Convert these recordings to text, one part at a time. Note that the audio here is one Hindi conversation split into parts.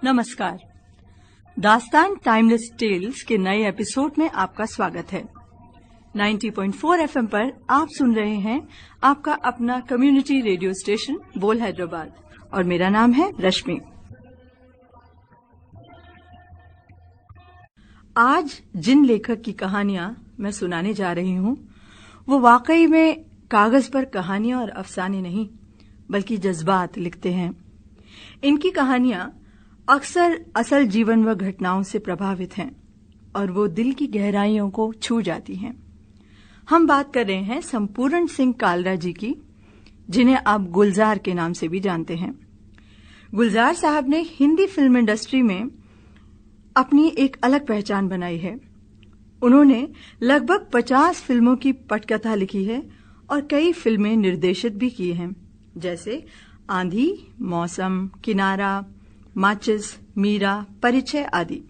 नमस्कार। दास्तान टाइमलेस टेल्स के नए एपिसोड में आपका स्वागत है। 90.4 एफएम पर आप सुन रहे हैं आपका अपना कम्युनिटी रेडियो स्टेशन बोल हैदराबाद और मेरा नाम है रश्मि। आज जिन लेखक की कहानियां मैं सुनाने जा रही हूं वो वाकई में कागज पर कहानियां और अफसाने नहीं बल्कि जज्बात लिखते हैं। इनकी कहानियां अक्सर असल जीवन व घटनाओं से प्रभावित हैं और वो दिल की गहराइयों को छू जाती हैं। हम बात कर रहे हैं संपूर्ण सिंह कालरा जी की, जिन्हें आप गुलजार के नाम से भी जानते हैं। गुलजार साहब ने हिंदी फिल्म इंडस्ट्री में अपनी एक अलग पहचान बनाई है। उन्होंने लगभग 50 फिल्मों की पटकथा लिखी है और कई फिल्में निर्देशित भी की हैं, जैसे आंधी, मौसम, किनारा, माचिस, मीरा, परिचय आदि।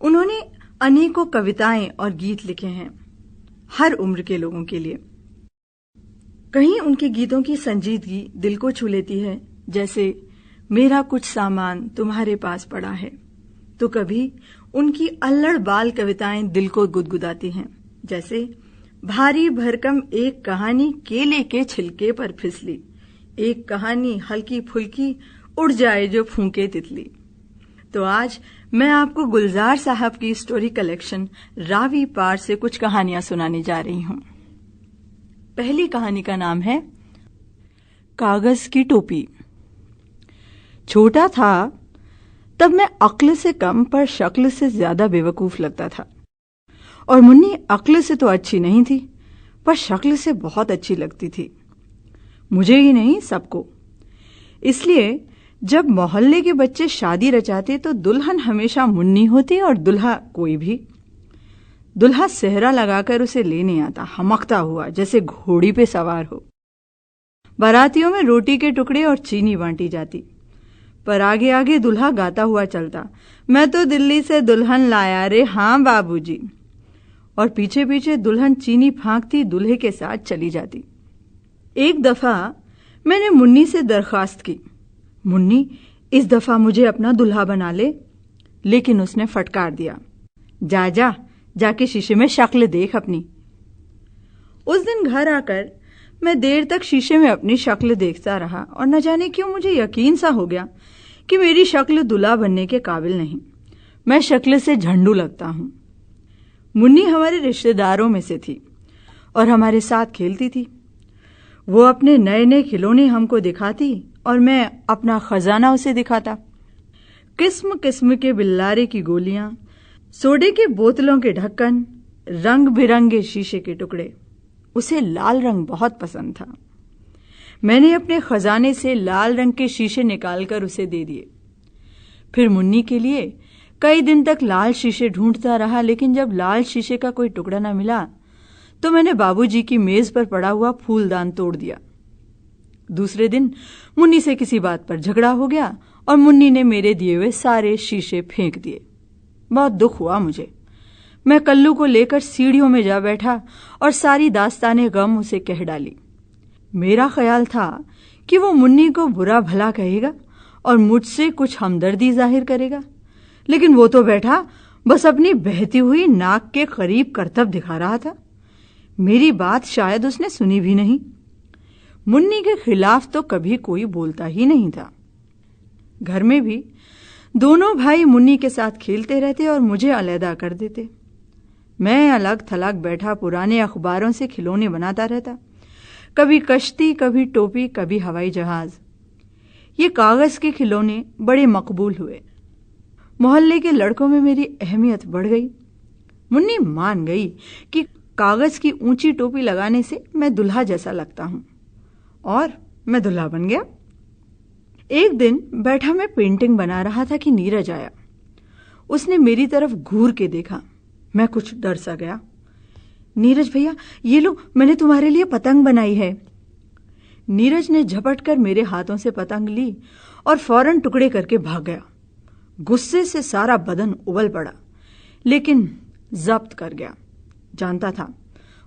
उन्होंने अनेकों कविताएं और गीत लिखे हैं, हर उम्र के लोगों के लिए। कहीं उनके गीतों की संजीदगी दिल को छू लेती है, जैसे मेरा कुछ सामान तुम्हारे पास पड़ा है, तो कभी उनकी अल्लड़ बाल कविताएं दिल को गुदगुदाती हैं, जैसे भारी भरकम एक कहानी केले के छिलके पर फिसली, एक कहानी हल्की फुल्की उड़ जाए जो फूंके तितली। तो आज मैं आपको गुलजार साहब की स्टोरी कलेक्शन रावी पार से कुछ कहानियां सुनाने जा रही हूं। पहली कहानी का नाम है कागज की टोपी। छोटा था तब मैं अक्ल से कम पर शक्ल से ज्यादा बेवकूफ लगता था, और मुन्नी अक्ल से तो अच्छी नहीं थी पर शक्ल से बहुत अच्छी लगती थी, मुझे ही नहीं सबको। इसलिए जब मोहल्ले के बच्चे शादी रचाते तो दुल्हन हमेशा मुन्नी होती और दुल्हा कोई भी। दुल्हा सेहरा लगाकर उसे लेने आता, हमकता हुआ जैसे घोड़ी पे सवार हो। बारातियों में रोटी के टुकड़े और चीनी बांटी जाती, पर आगे आगे दुल्हा गाता हुआ चलता, मैं तो दिल्ली से दुल्हन लाया रे, हाँ बाबूजी। और पीछे पीछे दुल्हन चीनी फांकती दूल्हे के साथ चली जाती। एक दफा मैंने मुन्नी से दरखास्त की, मुन्नी इस दफा मुझे अपना दुल्हा बना ले, लेकिन उसने फटकार दिया, जा जाके शीशे में शक्ल देख अपनी। उस दिन घर आकर मैं देर तक शीशे में अपनी शक्ल देखता रहा और न जाने क्यों मुझे यकीन सा हो गया कि मेरी शक्ल दूल्हा बनने के काबिल नहीं, मैं शक्ल से झंडू लगता हूं। मुन्नी हमारे रिश्तेदारों में से थी और हमारे साथ खेलती थी। वो अपने नए नए खिलौने हमको दिखाती और मैं अपना खजाना उसे दिखाता। किस्म किस्म के बिल्लारे की गोलियां, सोडे के बोतलों के ढक्कन, रंग बिरंगे शीशे के टुकड़े। उसे लाल रंग बहुत पसंद था। मैंने अपने खजाने से लाल रंग के शीशे निकालकर उसे दे दिए। फिर मुन्नी के लिए कई दिन तक लाल शीशे ढूंढता रहा, लेकिन जब लाल शीशे का कोई टुकड़ा न मिला तो मैंने बाबूजी की मेज पर पड़ा हुआ फूलदान तोड़ दिया। दूसरे दिन मुन्नी से किसी बात पर झगड़ा हो गया और मुन्नी ने मेरे दिए हुए सारे शीशे फेंक दिए। बहुत दुख हुआ मुझे। मैं कल्लू को लेकर सीढ़ियों में जा बैठा और सारी दास्ताने गम उसे कह डाली। मेरा ख्याल था कि वो मुन्नी को बुरा भला कहेगा और मुझसे कुछ हमदर्दी जाहिर करेगा, लेकिन वो तो बैठा बस अपनी बहती हुई नाक के करीब करतब दिखा रहा था। मेरी बात शायद उसने सुनी भी नहीं। मुन्नी के खिलाफ तो कभी कोई बोलता ही नहीं था। घर में भी दोनों भाई मुन्नी के साथ खेलते रहते और मुझे अलहदा कर देते। मैं अलग थलग बैठा पुराने अखबारों से खिलौने बनाता रहता, कभी कश्ती, कभी टोपी, कभी हवाई जहाज। ये कागज के खिलौने बड़े मकबूल हुए। मोहल्ले के लड़कों में मेरी अहमियत बढ़ गई। मुन्नी मान गई कि कागज की ऊंची टोपी लगाने से मैं दुल्हा जैसा लगता हूं, और मैं दुल्हा बन गया। एक दिन बैठा मैं पेंटिंग बना रहा था कि नीरज आया। उसने मेरी तरफ घूर के देखा। मैं कुछ डर सा गया। नीरज भैया, ये लो, मैंने तुम्हारे लिए पतंग बनाई है। नीरज ने झपट कर मेरे हाथों से पतंग ली और फौरन टुकड़े करके भाग गया। गुस्से से सारा बदन उबल पड़ा, लेकिन जब्त कर गया। जानता था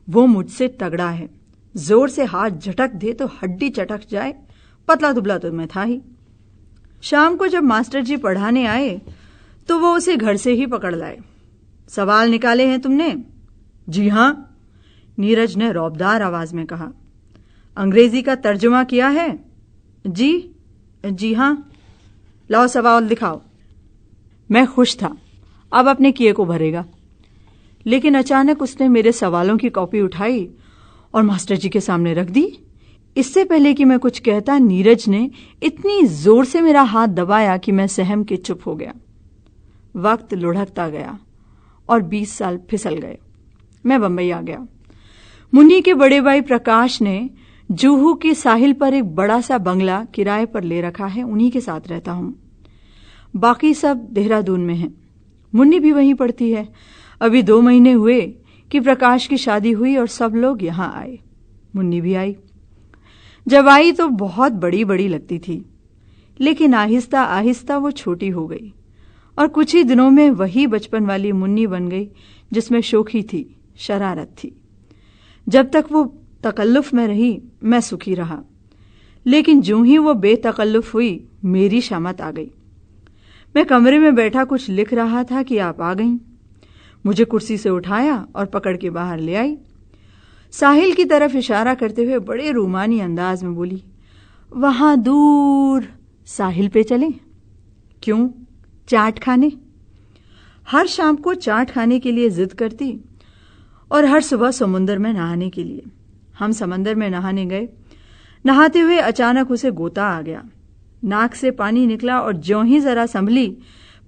वो मुझसे तगड़ा है, जोर से हाथ झटक दे तो हड्डी चटक जाए, पतला दुबला तो मैं था ही। शाम को जब मास्टर जी पढ़ाने आए तो वो उसे घर से ही पकड़ लाए। सवाल निकाले हैं तुमने? जी हां, नीरज ने रौबदार आवाज में कहा। अंग्रेजी का तर्जुमा किया है? जी हां। लाओ सवाल दिखाओ। मैं खुश था, अब अपने किए को भरेगा। लेकिन अचानक उसने मेरे सवालों की कॉपी उठाई और मास्टर जी के सामने रख दी। इससे पहले कि मैं कुछ कहता, नीरज ने इतनी जोर से मेरा हाथ दबाया कि मैं सहम के चुप हो गया। वक्त लुढ़कता गया और 20 साल फिसल गए। मैं बंबई आ गया। मुन्नी के बड़े भाई प्रकाश ने जुहू के साहिल पर एक बड़ा सा बंगला किराए पर ले रखा है, उन्हीं के साथ रहता हूं। बाकी सब देहरादून में हैं। मुन्नी भी वहीं पढ़ती है। अभी 2 महीने हुए कि प्रकाश की शादी हुई और सब लोग यहां आए। मुन्नी भी आई। जब आई तो बहुत बड़ी बड़ी लगती थी, लेकिन आहिस्ता आहिस्ता वो छोटी हो गई और कुछ ही दिनों में वही बचपन वाली मुन्नी बन गई जिसमें शोखी थी, शरारत थी। जब तक वो तकल्लुफ में रही मैं सुखी रहा, लेकिन जो ही वो बेतकल्लुफ हुई मेरी शामत आ गई। मैं कमरे में बैठा कुछ लिख रहा था कि आप आ गईं। मुझे कुर्सी से उठाया और पकड़ के बाहर ले आई। साहिल की तरफ इशारा करते हुए बड़े रूमानी अंदाज में बोली, वहां दूर साहिल पे चलें? क्यों? चाट खाने। हर शाम को चाट खाने के लिए जिद करती और हर सुबह समुंदर में नहाने के लिए। हम समंदर में नहाने गए। नहाते हुए अचानक उसे गोता आ गया। नाक से पानी निकला और ज्यों ही जरा संभली,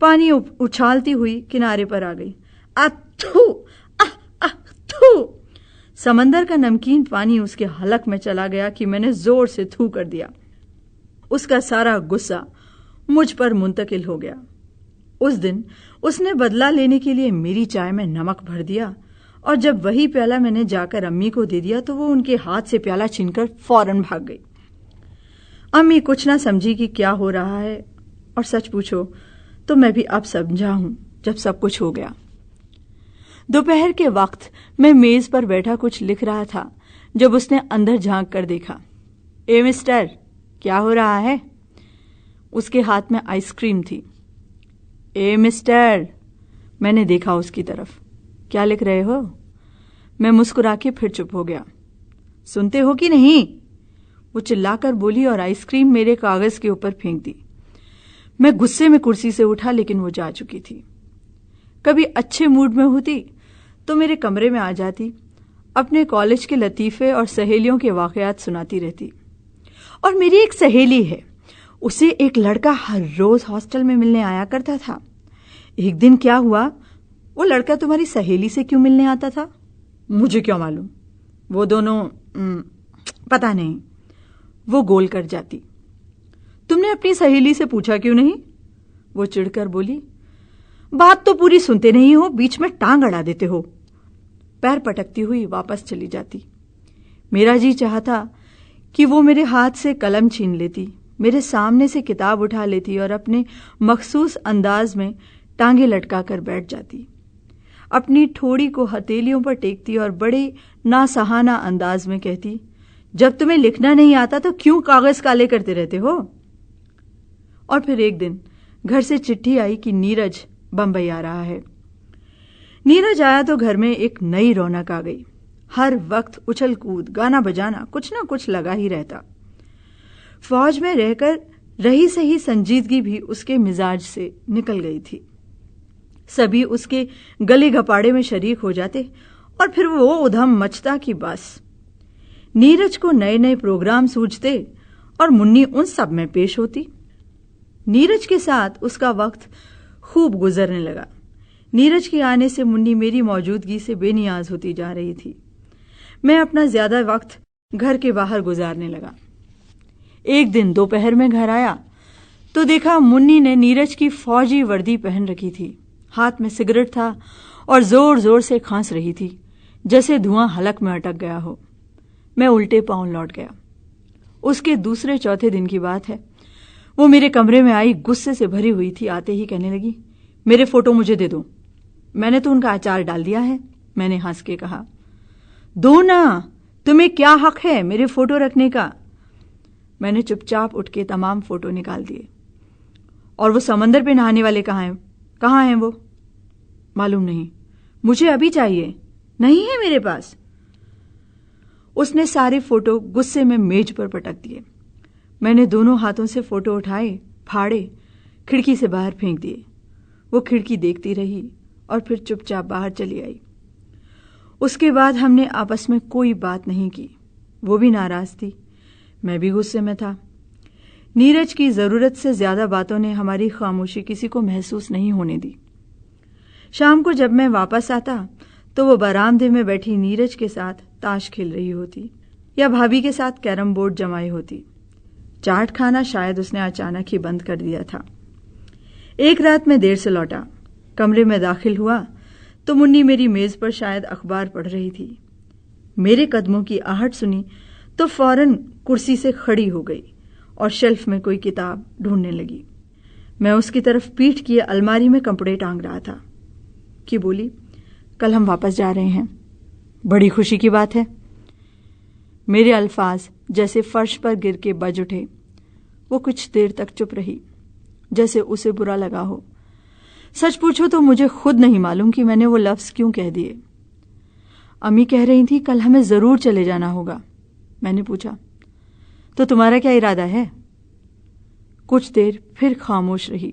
पानी उछालती हुई किनारे पर आ गई। अथू अथू। समंदर का नमकीन पानी उसके हलक में चला गया कि मैंने जोर से थू कर दिया। उसका सारा गुस्सा मुझ पर मुंतकिल हो गया। उस दिन उसने बदला लेने के लिए मेरी चाय में नमक भर दिया और जब वही प्याला मैंने जाकर अम्मी को दे दिया तो वो उनके हाथ से प्याला छीनकर फौरन भाग गई। अम्मी कुछ ना समझी कि क्या हो रहा है, और सच पूछो तो मैं भी अब समझा हूं जब सब कुछ हो गया। दोपहर के वक्त मैं मेज पर बैठा कुछ लिख रहा था जब उसने अंदर झांक कर देखा। ए मिस्टर, क्या हो रहा है? उसके हाथ में आइसक्रीम थी। ए मिस्टर, मैंने देखा उसकी तरफ। क्या लिख रहे हो? मैं मुस्कुरा के फिर चुप हो गया। सुनते हो कि नहीं? वो चिल्लाकर बोली और आइसक्रीम मेरे कागज के ऊपर फेंक दी। मैं गुस्से में कुर्सी से उठा, लेकिन वो जा चुकी थी। कभी अच्छे मूड में होती तो मेरे कमरे में आ जाती, अपने कॉलेज के लतीफे और सहेलियों के वाकयात सुनाती रहती। और मेरी एक सहेली है, उसे एक लड़का हर रोज हॉस्टल में मिलने आया करता था। एक दिन क्या हुआ, वो लड़का तुम्हारी सहेली से क्यों मिलने आता था? मुझे क्या मालूम, वो दोनों पता नहीं। वो गोल कर जाती। तुमने अपनी सहेली से पूछा क्यों नहीं? वो चिढ़कर बोली, बात तो पूरी सुनते नहीं हो, बीच में टांग अड़ा देते हो। पैर पटकती हुई वापस चली जाती। मेरा जी चाहता कि वो मेरे हाथ से कलम छीन लेती, मेरे सामने से किताब उठा लेती और अपने मखसूस अंदाज में टांगे लटका कर बैठ जाती। अपनी ठोड़ी को हथेलियों पर टेकती और बड़े नासहाना अंदाज में कहती, जब तुम्हें लिखना नहीं आता तो क्यों कागज काले करते रहते हो? और फिर एक दिन घर से चिट्ठी आई कि नीरज बंबई आ रहा है। नीरज आया तो घर में एक नई रौनक आ गई। हर वक्त उछल कूद, गाना बजाना, कुछ ना कुछ लगा ही रहता। फौज में रहकर रही सही संजीदगी भी उसके मिजाज से निकल गई थी। सभी उसके गले घपाड़े में शरीक हो जाते और फिर वो उधम मचता कि बस। नीरज को नए नए प्रोग्राम सूझते और मुन्नी उन सब में पेश होती। नीरज के साथ उसका वक्त खूब गुजरने लगा। नीरज के आने से मुन्नी मेरी मौजूदगी से बेनियाज होती जा रही थी। मैं अपना ज्यादा वक्त घर के बाहर गुजारने लगा। एक दिन दोपहर में घर आया तो देखा मुन्नी ने नीरज की फौजी वर्दी पहन रखी थी। हाथ में सिगरेट था और जोर जोर से खांस रही थी, जैसे धुआं हलक में अटक गया हो। मैं उल्टे पांव लौट गया। उसके दूसरे चौथे दिन की बात है। वो मेरे कमरे में आई, गुस्से से भरी हुई थी। आते ही कहने लगी, मेरे फोटो मुझे दे दो। मैंने तो उनका अचार डाल दिया है। मैंने हंस के कहा, दो ना, तुम्हें क्या हक है मेरे फोटो रखने का? मैंने चुपचाप उठ के तमाम फोटो निकाल दिए। और वो समंदर पे नहाने वाले कहाँ हैं वो? मालूम नहीं, मुझे अभी चाहिए, नहीं है मेरे पास। उसने सारे फोटो गुस्से में मेज पर पटक दिए। मैंने दोनों हाथों से फोटो उठाए, फाड़े, खिड़की से बाहर फेंक दिए। वो खिड़की देखती रही और फिर चुपचाप बाहर चली आई। उसके बाद हमने आपस में कोई बात नहीं की। वो भी नाराज थी, मैं भी गुस्से में था। नीरज की जरूरत से ज्यादा बातों ने हमारी खामोशी किसी को महसूस नहीं होने दी। शाम को जब मैं वापस आता तो वो बरामदे में बैठी नीरज के साथ ताश खेल रही होती या भाभी के साथ कैरम बोर्ड जमाई होती। चाट खाना शायद उसने अचानक ही बंद कर दिया था। एक रात में देर से लौटा, कमरे में दाखिल हुआ तो मुन्नी मेरी मेज पर शायद अखबार पढ़ रही थी। मेरे कदमों की आहट सुनी तो फौरन कुर्सी से खड़ी हो गई और शेल्फ में कोई किताब ढूंढने लगी। मैं उसकी तरफ पीठ किए अलमारी में कपड़े टांग रहा था कि बोली, कल हम वापस जा रहे हैं, बड़ी खुशी की बात है। मेरे अल्फाज जैसे फर्श पर गिर के बज उठे। वो कुछ देर तक चुप रही, जैसे उसे बुरा लगा हो। सच पूछो तो मुझे खुद नहीं मालूम कि मैंने वो लफ्ज क्यों कह दिए। अम्मी कह रही थी कल हमें जरूर चले जाना होगा। मैंने पूछा, तो तुम्हारा क्या इरादा है? कुछ देर फिर खामोश रही।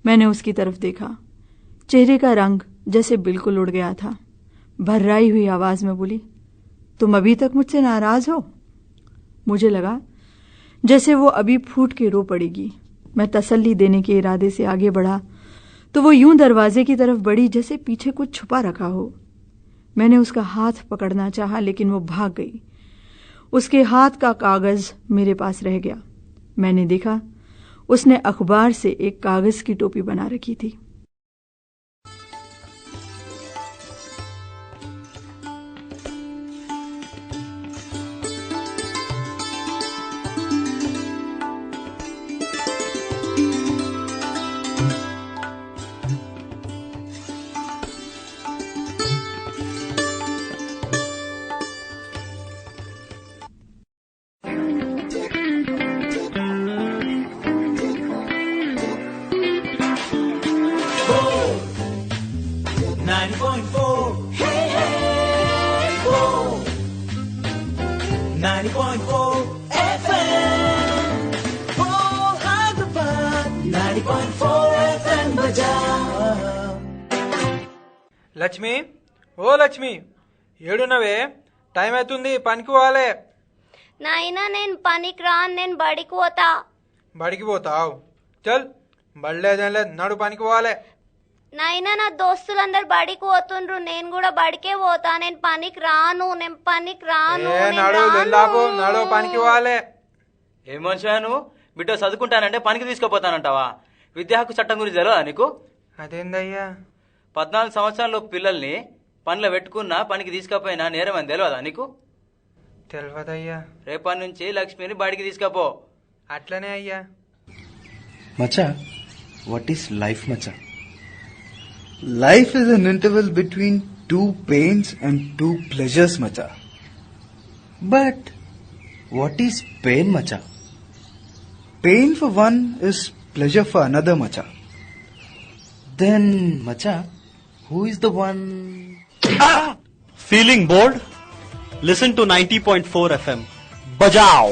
मैंने उसकी तरफ देखा। चेहरे का रंग जैसे बिल्कुल उड़ गया था। भर्राई हुई आवाज में बोली, तुम अभी तक मुझसे नाराज हो? मुझे लगा जैसे वो अभी फूट के रो पड़ेगी। मैं तसल्ली देने के इरादे से आगे बढ़ा तो वो यूं दरवाजे की तरफ बढ़ी जैसे पीछे कुछ छुपा रखा हो। मैंने उसका हाथ पकड़ना चाहा लेकिन वो भाग गई। उसके हाथ का कागज मेरे पास रह गया। मैंने देखा उसने अखबार से एक कागज की टोपी बना रखी थी। లక్ష్మి, ఓ లక్ష్మి, ఏడునవే? టైం అవుతుంది, పనికి పోవాలే. నాయనా నేను పనికి రాను, నేను బడికి పోతా. బడికి పోతావు? చల్, బడిలేదేం లేదు, నడు పనికి పోవాలే. నాయనా నా దోస్తులందరూ బడికి పోతుండ్రు, నేను కూడా బడికే పోతా. నేను పనికి రాను. నడు పనికి పోవాలే. ఏం మనిషా నువ్వు? బిడ్డ చదువుకుంటానంటే పనికి తీసుకుపోతానంటావా? విద్యా హక్కు చట్టం గురించి తెలియదా నీకు? అదేందయ్యా? 14 సంవత్సరాల పిల్లల్ని పనిలో పెట్టుకున్నా పనికి తీసుకపోయినా నేరం అని తెలియదా నీకు? తెలియదయ్యా. రేపటి నుంచి లక్ష్మిని బడికి తీసుకపో. అట్లనే అయ్యా. మచ్చా, what is life Maccha? Life is an interval between 2 pains and 2 pleasures Maccha. But what is pain Maccha? Pain for one is pleasure for another Maccha. Then Maccha, who is the one? Feeling bored? Listen to 90.4 FM. Bajao!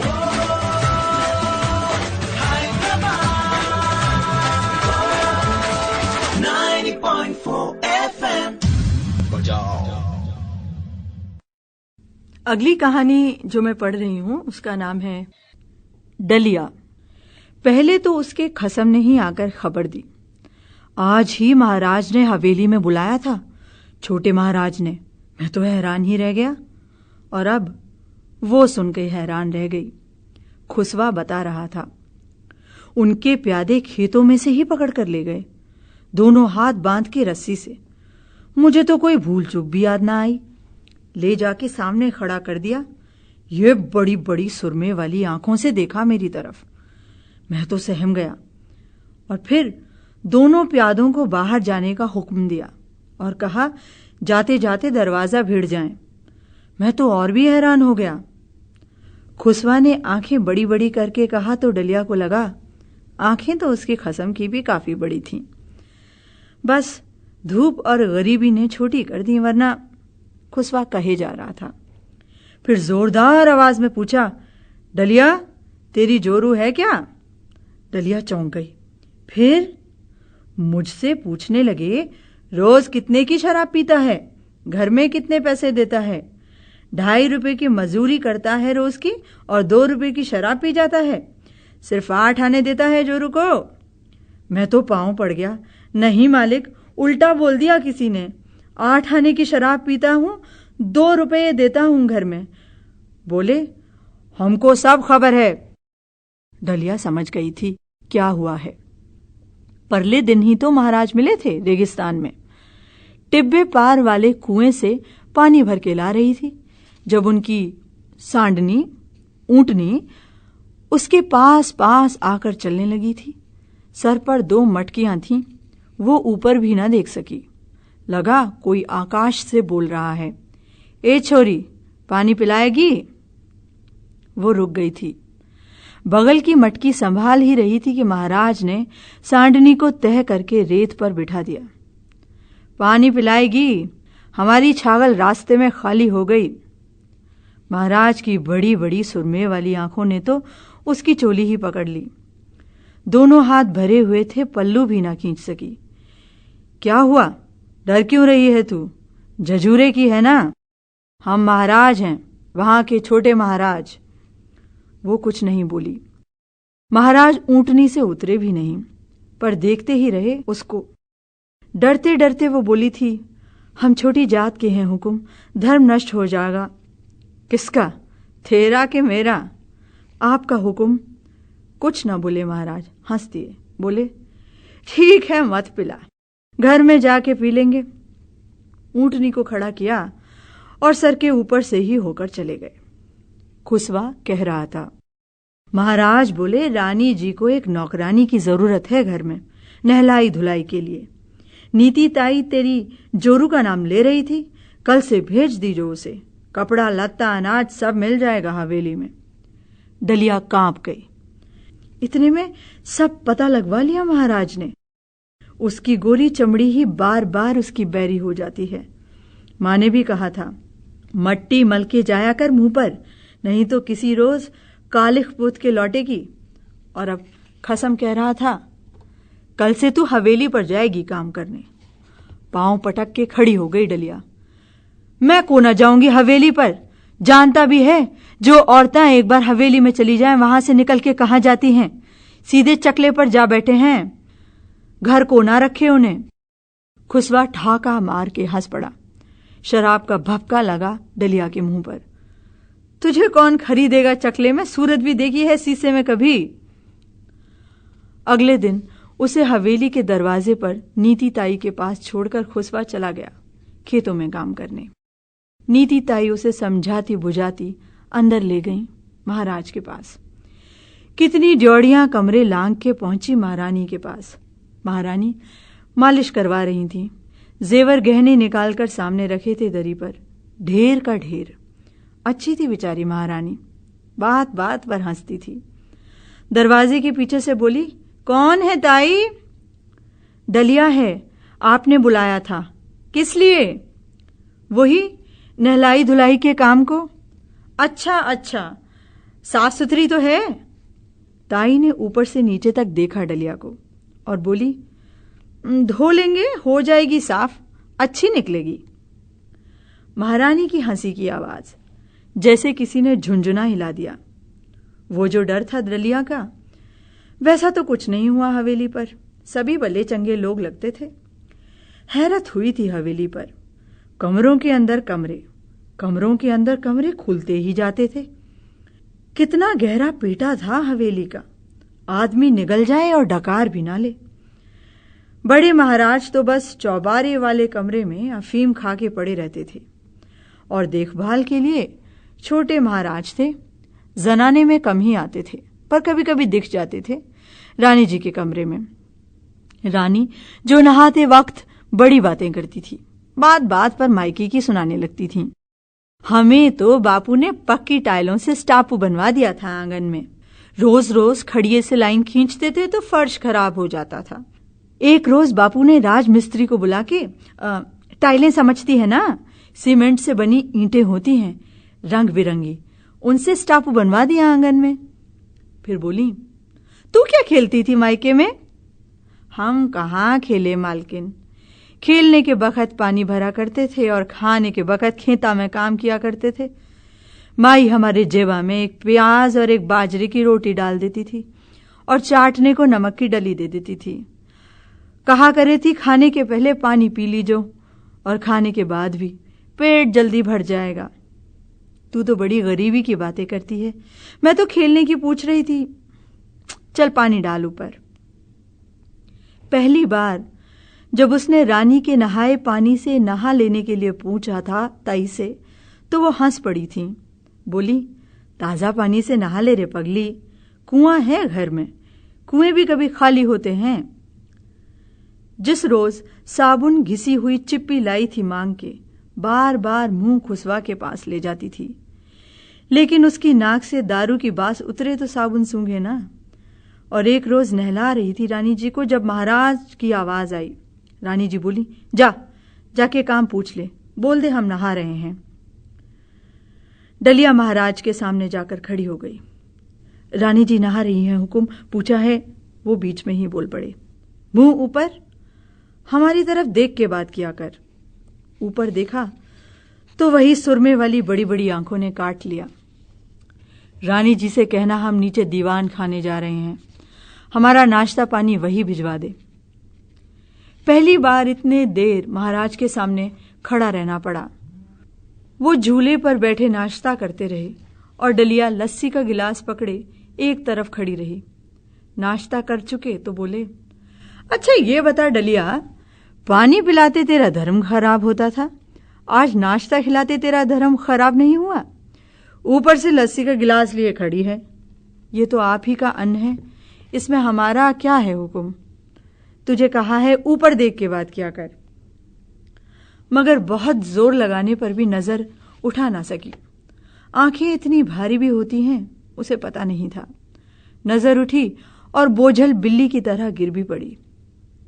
अगली कहानी जो मैं पढ़ रही हूं उसका नाम है डलिया। पहले तो उसके खसम ने ही आकर खबर दी। आज ही महाराज ने हवेली में बुलाया था, छोटे महाराज ने। मैं तो हैरान ही रह गया और अब वो सुन के हैरान रह गई। खुसवा बता रहा था, उनके प्यादे खेतों में से ही पकड़ कर ले गए, दोनों हाथ बांध के रस्सी से। मुझे तो कोई भूल चूक भी याद ना आई। ले जाके सामने खड़ा कर दिया। ये बड़ी बड़ी सुरमे वाली आंखों से देखा मेरी तरफ। मैं तो सहम गया और फिर दोनों प्यादों को बाहर जाने का हुक्म दिया और कहा जाते जाते दरवाजा भिड़ जाएं। मैं तो और भी हैरान हो गया। खुसवा ने आंखें बड़ी बड़ी करके कहा तो डलिया को लगा आंखें तो उसकी खसम की भी काफी बड़ी थीं। बस धूप और गरीबी ने छोटी कर दी, वरना खुशवा कहे जा रहा था। फिर जोरदार आवाज में पूछा, डलिया तेरी जोरू है क्या? डलिया चौंक गई। फिर मुझसे पूछने लगे, रोज कितने की शराब पीता है? घर में कितने पैसे देता है? 2.5 रुपए की मजूरी करता है रोज की और 2 रुपए की शराब पी जाता है। सिर्फ 8 आने देता है जोरू को। मैं तो पांव पड़ गया। नहीं मालिक, उल्टा बोल दिया किसी ने। 8 आने की शराब पीता हूं, 2 रुपये देता हूं घर में। बोले, हमको सब खबर है। डलिया समझ गई थी क्या हुआ है। परले दिन ही तो महाराज मिले थे रेगिस्तान में। टिब्बे पार वाले कुएं से पानी भर के ला रही थी, जब उनकी सांडनी ऊंटनी उसके पास पास आकर चलने लगी थी। सर पर 2 मटकियां थीं, वो ऊपर भी न देख सकी। लगा कोई आकाश से बोल रहा है, ए छोरी पानी पिलाएगी? वो रुक गई थी। बगल की मटकी संभाल ही रही थी कि महाराज ने सांडनी को तह करके रेत पर बिठा दिया। पानी पिलाएगी? हमारी छागल रास्ते में खाली हो गई। महाराज की बड़ी बड़ी सुरमे वाली आंखों ने तो उसकी चोली ही पकड़ ली। दोनों हाथ भरे हुए थे, पल्लू भी ना खींच सकी। क्या हुआ? डर क्यों रही है तू? झजूरे की है ना? हम महाराज हैं, वहां के छोटे महाराज। वो कुछ नहीं बोली। महाराज ऊंटनी से उतरे भी नहीं, पर देखते ही रहे उसको। डरते डरते वो बोली थी, हम छोटी जात के हैं हुकुम, धर्म नष्ट हो जाएगा। किसका? तेरा के मेरा? आपका हुकुम। कुछ न बोले महाराज, हंस दिए। बोले, ठीक है मत पिला, घर में जाके पी लेंगे। ऊंटनी को खड़ा किया और सर के ऊपर से ही होकर चले गए। खुशवा कह रहा था, महाराज बोले, रानी जी को एक नौकरानी की जरूरत है घर में, नहलाई धुलाई के लिए। नीति ताई तेरी जोरू का नाम ले रही थी, कल से भेज दीजो उसे। कपड़ा लत्ता अनाज सब मिल जाएगा हवेली में। डलिया कांप गई। इतने में सब पता लगवा लिया महाराज ने। उसकी गोरी चमड़ी ही बार बार उसकी बैरी हो जाती है। माँ ने भी कहा था, मट्टी मल के जाया कर मुंह पर, नहीं तो किसी रोज कालिख पूत के लौटेगी। और अब खसम कह रहा था, कल से तू हवेली पर जाएगी काम करने। पांव पटक के खड़ी हो गई डलिया। मैं को न जाऊंगी हवेली पर। जानता भी है, जो औरतें एक बार हवेली में चली जाएं, वहां से निकल के कहां जाती हैं? सीधे चकले पर जा बैठे हैं। घर को ना रखे उन्हें। खुशवा ठाका मार के हंस पड़ा। शराब का भपका लगा डलिया के मुंह पर। तुझे कौन खरीदेगा चकले में? सूरत भी देखी है शीशे में कभी? अगले दिन उसे हवेली के दरवाजे पर नीति ताई के पास छोड़कर खुशवा चला गया खेतों में काम करने। नीति ताई उसे समझाती बुझाती अंदर ले गई महाराज के पास। कितनी ड्योड़ियां कमरे लांग के पहुंची महारानी के पास। महारानी मालिश करवा रही थी। जेवर गहने निकालकर सामने रखे थे दरी पर, ढेर का ढेर। अच्छी थी बेचारी महारानी, बात बात पर हंसती थी। दरवाजे के पीछे से बोली, कौन है ताई? डलिया है, आपने बुलाया था। किस लिए? वही नहलाई धुलाई के काम को। अच्छा अच्छा, साफ सुथरी तो है? ताई ने ऊपर से नीचे तक देखा डलिया को और बोली, धो लेंगे, हो जाएगी साफ, अच्छी निकलेगी। महारानी की हंसी की आवाज जैसे किसी ने झुंझुना हिला दिया। वो जो डर था डलिया का, वैसा तो कुछ नहीं हुआ हवेली पर। सभी भले चंगे लोग लगते थे। हैरत हुई थी हवेली पर। कमरों के अंदर कमरे, कमरों के अंदर कमरे खुलते ही जाते थे। कितना गहरा पेटा था हवेली का, आदमी निगल जाए और डकार भी ना ले। बड़े महाराज तो बस चौबारे वाले कमरे में अफीम खा के पड़े रहते थे और देखभाल के लिए छोटे महाराज थे। जनाने में कम ही आते थे, पर कभी कभी दिख जाते थे रानी जी के कमरे में। रानी जो नहाते वक्त बड़ी बातें करती थी, बात बात पर मायके की सुनाने लगती थी। हमें तो बापू ने पक्की टाइलों से स्टापू बनवा दिया था आंगन में, रोज रोज खड़िए से लाइन खींचते थे तो फर्श खराब हो जाता था। एक रोज बापू ने राजमिस्त्री को बुला के टाइलें समझती है ना, सीमेंट से बनी ईंटें होती हैं रंग बिरंगी, उनसे स्टापू बनवा दिया आंगन में। फिर बोली, तू क्या खेलती थी मायके में? हम कहाँ खेले मालकिन, खेलने के बखत पानी भरा करते थे और खाने के बखत खेता में काम किया करते थे। माई हमारे जेवा में एक प्याज और एक बाजरे की रोटी डाल देती थी और चाटने को नमक की डली दे देती थी। कहा करे थी खाने के पहले पानी पी लीजो और खाने के बाद भी, पेट जल्दी भर जाएगा। तू तो बड़ी गरीबी की बातें करती है, मैं तो खेलने की पूछ रही थी। चल पानी डाल ऊपर। पहली बार जब उसने रानी के नहाए पानी से नहा लेने के लिए पूछा था ताई से, तो वो हंस पड़ी थी। बोली, ताजा पानी से नहा ले रे पगली, कुआं है घर में, कुएं भी कभी खाली होते हैं। जिस रोज साबुन घिसी हुई चिप्पी लाई थी मांग के, बार बार मुंह खुसवा के पास ले जाती थी, लेकिन उसकी नाक से दारू की बास उतरे तो साबुन सूंघे ना। और एक रोज नहला रही थी रानी जी को, जब महाराज की आवाज आई। रानी जी बोली, जाके काम पूछ ले, बोल दे हम नहा रहे हैं। डलिया महाराज के सामने जाकर खड़ी हो गई। रानी जी नहा रही हैं, हुक्म पूछा है। वो बीच में ही बोल पड़े, मुंह ऊपर, हमारी तरफ देख के बात किया कर। ऊपर देखा तो वही सुरमे वाली बड़ी बड़ी आंखों ने काट लिया। रानी जी से कहना हम नीचे दीवान खाने जा रहे हैं, हमारा नाश्ता पानी वही भिजवा दे। पहली बार इतने देर महाराज के सामने खड़ा रहना पड़ा। वो झूले पर बैठे नाश्ता करते रहे और डलिया लस्सी का गिलास पकड़े एक तरफ खड़ी रही। नाश्ता कर चुके तो बोले, अच्छा ये बता डलिया, पानी पिलाते तेरा धर्म खराब होता था, आज नाश्ता खिलाते तेरा धर्म खराब नहीं हुआ? ऊपर से लस्सी का गिलास लिए खड़ी है। ये तो आप ही का अन्न है, इसमें हमारा क्या है हुक्म? तुझे कहा है ऊपर देख के बात किया कर। मगर बहुत जोर लगाने पर भी नजर उठा ना सकी। आंखें इतनी भारी भी होती हैं, उसे पता नहीं था। नजर उठी और बोझल बिल्ली की तरह गिर भी पड़ी।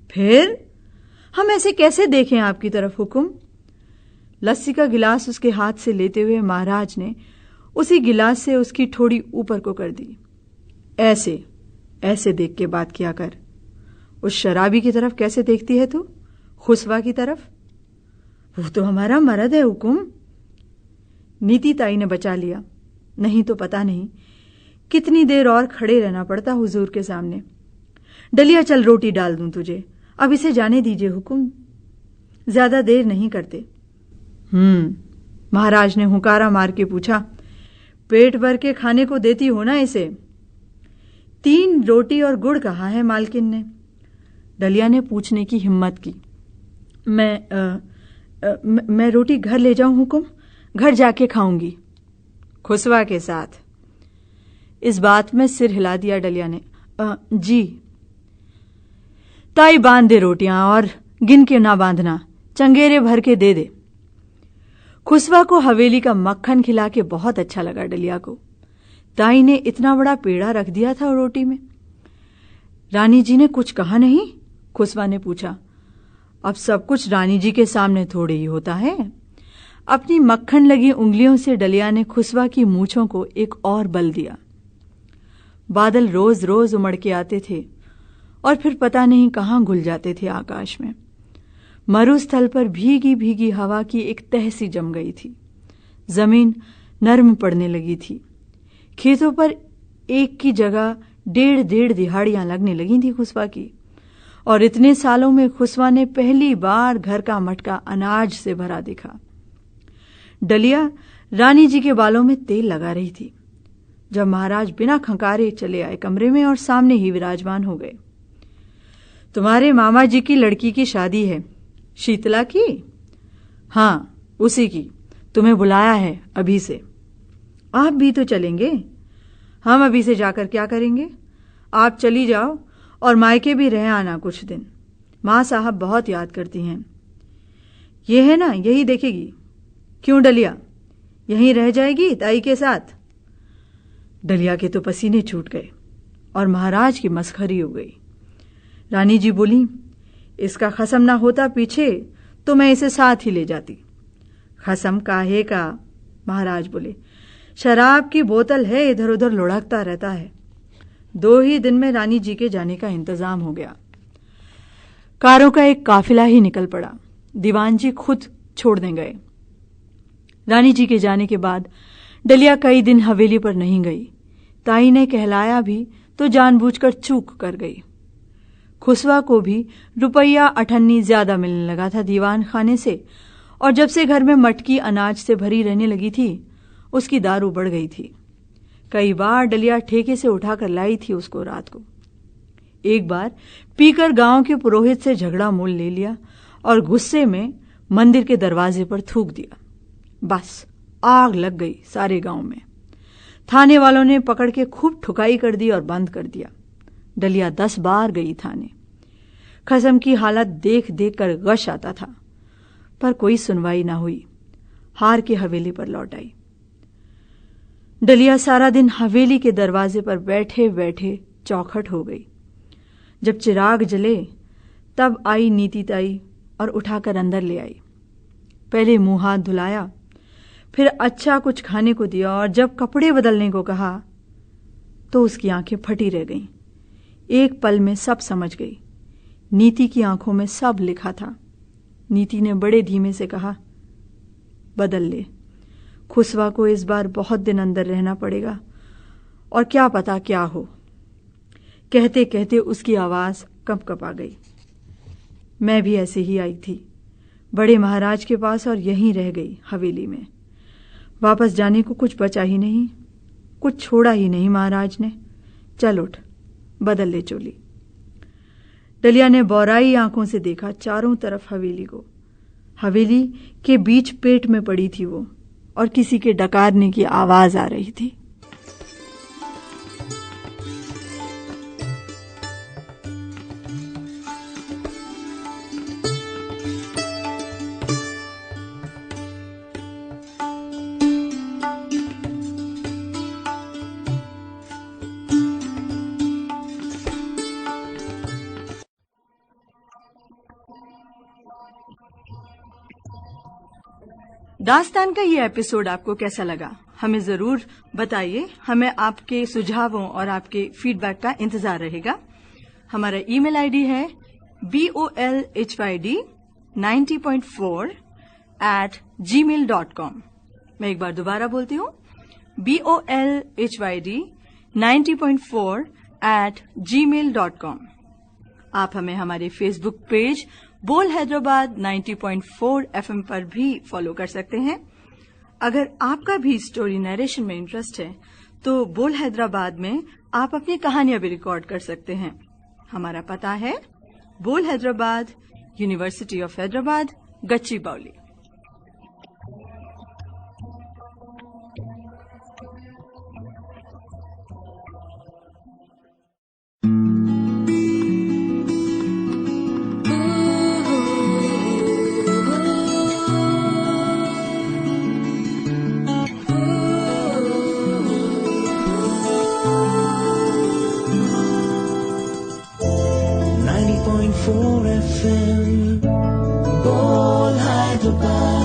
फिर हम ऐसे कैसे देखें आपकी तरफ हुक्म? लस्सी का गिलास उसके हाथ से लेते हुए महाराज ने उसी गिलास से उसकी ठोड़ी ऊपर को कर दी। ऐसे ऐसे देख के बात किया कर। उस शराबी की तरफ कैसे देखती है तू? खुसवा की तरफ? वो तो हमारा मर्द है हुक्म। नीति ताई ने बचा लिया, नहीं तो पता नहीं कितनी देर और खड़े रहना पड़ता हुजूर के सामने। डलिया चल रोटी डाल दूं तुझे, अब इसे जाने दीजिए हुक्म, ज्यादा देर नहीं करते। महाराज ने हुंकारा मार के पूछा, पेट भर के खाने को देती हो ना इसे? 3 रोटी और गुड़ कहा है मालकिन ने। डलिया ने पूछने की हिम्मत की। मैं रोटी घर ले जाऊं हुक्म? घर जाके खाऊंगी खुसवा के साथ। इस बात में सिर हिला दिया डलिया ने। जी। ताई बांध दे रोटियां और गिन के ना बांधना, चंगेरे भर के दे दे। खुसवा को हवेली का मक्खन खिला के बहुत अच्छा लगा डलिया को। ताई ने इतना बड़ा पेड़ा रख दिया था रोटी में। रानी जी ने कुछ कहा नहीं? खुसवा ने पूछा। अब सब कुछ रानी जी के सामने थोड़े ही होता है। अपनी मक्खन लगी उंगलियों से डलिया ने खुसवा की मूंछों को एक और बल दिया। बादल रोज रोज उमड़ के आते थे और फिर पता नहीं कहां घुल जाते थे आकाश में। मरुस्थल पर भीगी भीगी हवा की एक तह सी जम गई थी। जमीन नर्म पड़ने लगी थी। खेतों पर एक की जगह 1.5 दिहाड़ियां लगने लगी थी खुसवा की। और इतने सालों में खुसवा ने पहली बार घर का मटका अनाज से भरा देखा। डलिया रानी जी के बालों में तेल लगा रही थी जब महाराज बिना खंकारे चले आए कमरे में और सामने ही विराजमान हो गए। तुम्हारे मामा जी की लड़की की शादी है। शीतला की? हाँ, उसी की। तुम्हें बुलाया है अभी से। आप भी तो चलेंगे? हम अभी से जाकर क्या करेंगे? आप चली जाओ और मायके भी रह आना कुछ दिन। माँ साहब बहुत याद करती हैं। ये है ना, यही देखेगी। क्यों डलिया, यहीं रह जाएगी ताई के साथ? डलिया के तो पसीने छूट गए और महाराज की मस्खरी हो गई। रानी जी बोली, इसका खसम ना होता पीछे तो मैं इसे साथ ही ले जाती। खसम काहे का? महाराज बोले, शराब की बोतल है, इधर उधर लुढ़कता रहता है। 2 ही दिन में रानी जी के जाने का इंतजाम हो गया। कारों का एक काफिला ही निकल पड़ा। दीवान जी खुद छोड़ने गए। रानी जी के जाने के बाद डलिया कई दिन हवेली पर नहीं गई। ताई ने कहलाया भी तो जानबूझकर चूक कर गई। खुसवा को भी रुपया 98 ज्यादा मिलने लगा था दीवान खाने से, और जब से घर में मटकी अनाज से भरी रहने लगी थी, उसकी दारू बढ़ गई थी। कई बार डलिया ठेके से उठाकर लाई थी उसको रात को। एक बार पीकर गांव के पुरोहित से झगड़ा मोल ले लिया और गुस्से में मंदिर के दरवाजे पर थूक दिया। बस आग लग गई सारे गांव में। थाने वालों ने पकड़ के खूब ठुकाई कर दी और बंद कर दिया। डलिया 10 बार गई थाने। खसम की हालत देख देख कर गश आता था, पर कोई सुनवाई ना हुई। हार के हवेली पर लौट आई। डलिया सारा दिन हवेली के दरवाजे पर बैठे बैठे चौखट हो गई। जब चिराग जले तब आई नीति ताई और उठाकर अंदर ले आई। पहले मुंह हाथ धुलाया, फिर अच्छा कुछ खाने को दिया, और जब कपड़े बदलने को कहा तो उसकी आंखें फटी रह गईं। एक पल में सब समझ गई। नीति की आंखों में सब लिखा था। नीति ने बड़े धीमे से कहा, बदल ले, खुसवा को इस बार बहुत दिन अंदर रहना पड़ेगा और क्या पता क्या हो। कहते कहते उसकी आवाज कंपकपा गई। मैं भी ऐसे ही आई थी, बड़े महाराज के पास, और यहीं रह गई हवेली में। वापस जाने को कुछ बचा ही नहीं, कुछ छोड़ा ही नहीं महाराज ने। चल उठ, बदल ले चोली। डलिया ने बौराई आंखों से देखा चारों तरफ हवेली को। हवेली के बीच पेट में पड़ी थी वो, और किसी के डकारने की आवाज आ रही थी। दास्तान का ये एपिसोड आपको कैसा लगा, हमें जरूर बताइए। हमें आपके सुझावों और आपके फीडबैक का इंतजार रहेगा। हमारा ईमेल आईडी है bolhyd90.4@gmail.com। मैं एक बार दोबारा बोलती हूँ, bolhyd90.4@gmail.com। आप हमें हमारे फेसबुक पेज बोल हैदराबाद 90.4 FM पर भी फॉलो कर सकते हैं। अगर आपका भी स्टोरी नरेशन में इंटरेस्ट है तो बोल हैदराबाद में आप अपनी कहानियां भी रिकॉर्ड कर सकते हैं। हमारा पता है बोल Hyderabad, university of Hyderabad, Gachibowli. FM, Ball Hyderabad.